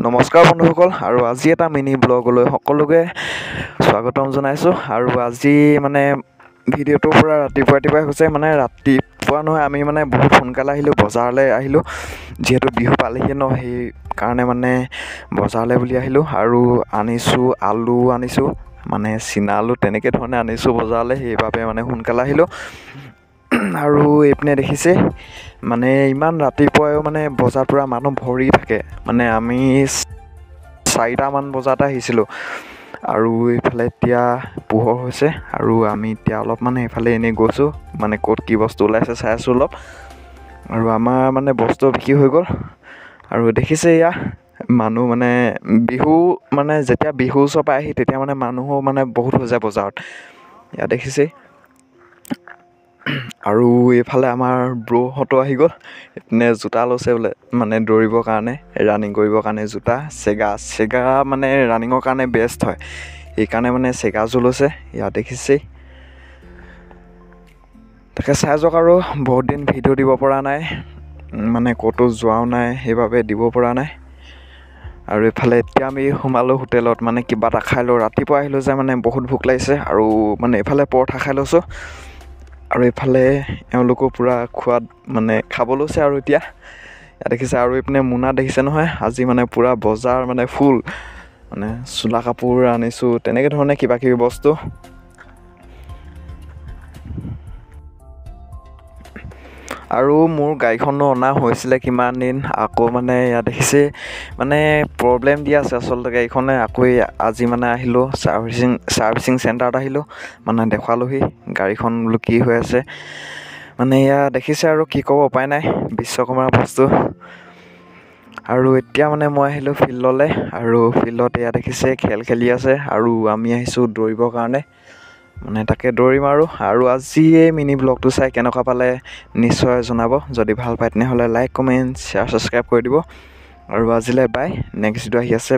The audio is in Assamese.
নমস্কাৰ বন্ধুসকল আৰু আজি এটা মিনি ব্লগলৈ সকলোকে স্বাগতম জনাইছোঁ। আৰু আজি মানে ভিডিঅ'টোৰ পৰা ৰাতিপুৱাই হৈছে, মানে ৰাতিপুৱা নহয়, আমি মানে বহুত সোনকালে আহিলোঁ, বজাৰলৈ আহিলোঁ। যিহেতু বিহু পালেহি ন, সেইকাৰণে মানে বজাৰলৈ বুলি আহিলোঁ। আৰু আনিছোঁ আলু, আনিছোঁ মানে চীনা আলু, তেনেকৈ ধৰণে আনিছোঁ বজাৰলৈ, সেইবাবে মানে সোনকালে আহিলোঁ। আৰু এইপিনে দেখিছে মানে ইমান ৰাতিপুৱাও মানে বজাৰ পূৰা মানুহ ভৰি থাকে। মানে আমি 4টামান বজাতে আহিছিলোঁ আৰু এইফালে এতিয়া পোহৰ হৈছে। আৰু আমি এতিয়া অলপ মানে এইফালে এনেই গৈছোঁ, মানে ক'ত কি বস্তু ওলাইছে চাই আছোঁ অলপ। আৰু আমাৰ মানে বস্তু বিক্ৰী হৈ গ'ল। আৰু দেখিছে এয়া মানুহ মানে বিহু, মানে যেতিয়া বিহু ওচৰ পাই আহি তেতিয়া মানে মানুহো মানে বহুত হৈ যায় বজাৰত, ইয়াত দেখিছে। আৰু এইফালে আমাৰ ব্ৰহঁতো আহি গ'ল। এইপিনে জোতা লৈছে বোলে, মানে দৌৰিবৰ কাৰণে, ৰানিং কৰিবৰ কাৰণে জোতা। চেগা মানে ৰানিঙৰ কাৰণে বেষ্ট হয়, সেইকাৰণে মানে চেগাযোৰ লৈছে, ইয়াত দেখিছেই। তাকে চাই যাওক। আৰু বহুত দিন ভিডিঅ' দিব পৰা নাই, মানে ক'তো যোৱাও নাই, সেইবাবে দিব পৰা নাই। আৰু এইফালে এতিয়া আমি সোমালোঁ হোটেলত, মানে কিবা এটা খাই লওঁ। ৰাতিপুৱা আহিলোঁ যে মানে বহুত ভোক লাগিছে, আৰু মানে এইফালে পৰঠা খাই লৈছোঁ। আৰু এইফালে এওঁলোকো পূৰা খোৱাত মানে খাব লৈছে। আৰু এতিয়া ইয়াত দেখিছে। আৰু এইপিনে মোনা দেখিছে নহয়, আজি মানে পূৰা বজাৰ মানে ফুল, মানে চোলা কাপোৰ আনিছোঁ, তেনেকৈ ধৰণে কিবাকিবি বস্তু। আৰু মোৰ গাড়ীখনো অনা হৈছিলে কিমান দিন, আকৌ মানে ইয়াত দেখিছে মানে প্ৰব্লেম দি আছে আচলতে গাড়ীখনে। আকৌ আজি মানে আহিলোঁ ছাৰ্ভিচিং চেণ্টাৰত আহিলোঁ, মানে দেখুৱালোহি গাড়ীখন বোলো কি হৈ আছে। মানে এয়া দেখিছে, আৰু কি ক'ব, উপায় নাই, বিশ্বকৰ্মাৰ বস্তু। আৰু এতিয়া মানে মই আহিলোঁ ফিল্ডলৈ, আৰু ফিল্ডত এয়া দেখিছে খেল খেলি আছে, আৰু আমি আহিছোঁ দৌৰিবৰ কাৰণে, মানে তাকে দৌৰিম। আৰু আজি এই মিনি ব্লগটো চাই কেনেকুৱা পালে নিশ্চয় জনাব। যদি ভাল পায় তেনেহ'লে লাইক, কমেণ্ট, শ্বেয়াৰ, ছাবস্ক্ৰাইব কৰি দিব। আৰু আজিলৈ বাই, নেক্সট ভিডিঅ' আহি আছে।